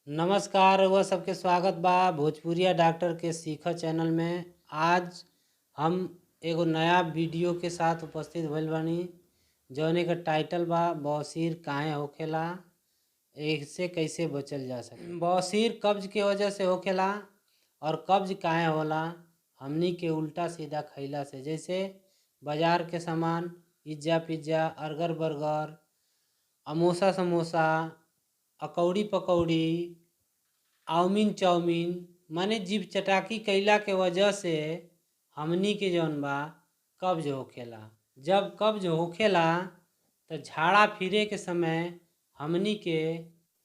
नमस्कार वह सबके स्वागत बा भोजपुरिया डॉक्टर के सीखा चैनल में। आज हम एगो नया वीडियो के साथ उपस्थित भइल बानी जौने का टाइटल बा बवासीर काहे होखेला, इससे कैसे बचल जा सके। बवासीर कब्ज के वजह से होखेला और कब्ज काहे होला हमनी के उल्टा सीधा खइला से, जैसे बाजार के सामान पिज्ज़ा पिज्ज़ा अर्गर बर्गर अमोसा समोसा अकौड़ी पकौड़ी आउमीन चाउमीन माने जीभ चटाकी कैला के वजह से हमनी के जौन बा कब्ज होखेला। जब कब्ज होखेला तो झाड़ा फिरे के समय हमनी के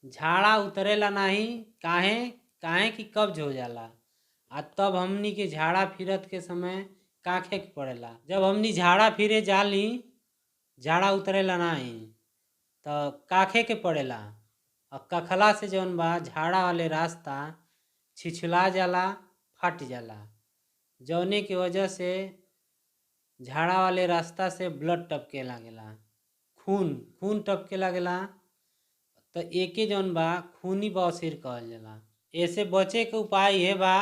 झाड़ा उतरेला नहीं, काहे कि कब्ज हो जाला। तब हमनी के झाड़ा फिरत के समय काखे के पड़ेला। जब हमनी झाड़ा फिरे जाली झाड़ा उतरेला नहीं तो काखे के पड़ेला और कखला से जौन बा झाड़ा वाले रास्ता छिछला जाला, फट जाला, जौने की वजह से झाड़ा वाले रास्ता से ब्लड टपके लागेला, खून टपके लागेला। तो एके जौन बा खूनी बवासीर कहल जाला। ऐसे बचे के उपाय ये बा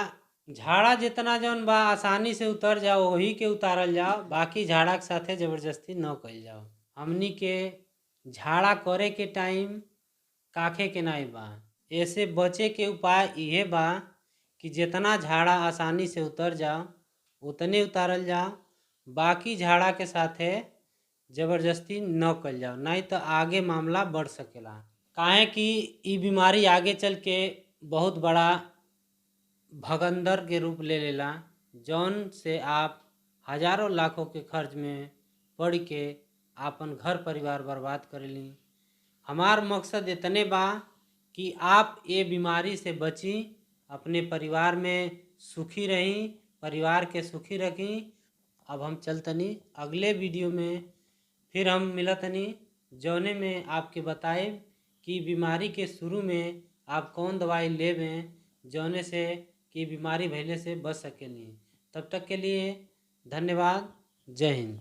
झाड़ा जितना जौन बा आसानी से उतर जाओ वही के उतारल जाओ, बाकी झाड़ा के साथे जबरदस्ती न कइल जाओ। हमनी के झाड़ा करे के टाइम काखे के नहीं बा। ऐसे बचे के उपाय यह बा कि जितना झाड़ा आसानी से उतर जाओ उतने उतारल जाओ, बाकी झाड़ा के साथे जबरदस्ती न कइल जाओ, नहीं तो आगे मामला बढ़ सकेला। काहे कि ये बीमारी आगे चल के बहुत बड़ा भगंदर के रूप ले लेला, जौन से आप हजारों लाखों के खर्च में पड़ के आपन घर परिवार बर्बाद करेली। हमार मकसद इतने बा कि आप ये बीमारी से बची, अपने परिवार में सुखी रहीं, परिवार के सुखी रखी। अब हम चलतनी अगले वीडियो में, फिर हम मिलतनी जौने में आपके बताए कि बीमारी के शुरू में आप कौन दवाई लेवें जौने से कि बीमारी भइले से बच सकेनी। तब तक के लिए धन्यवाद। जय हिंद।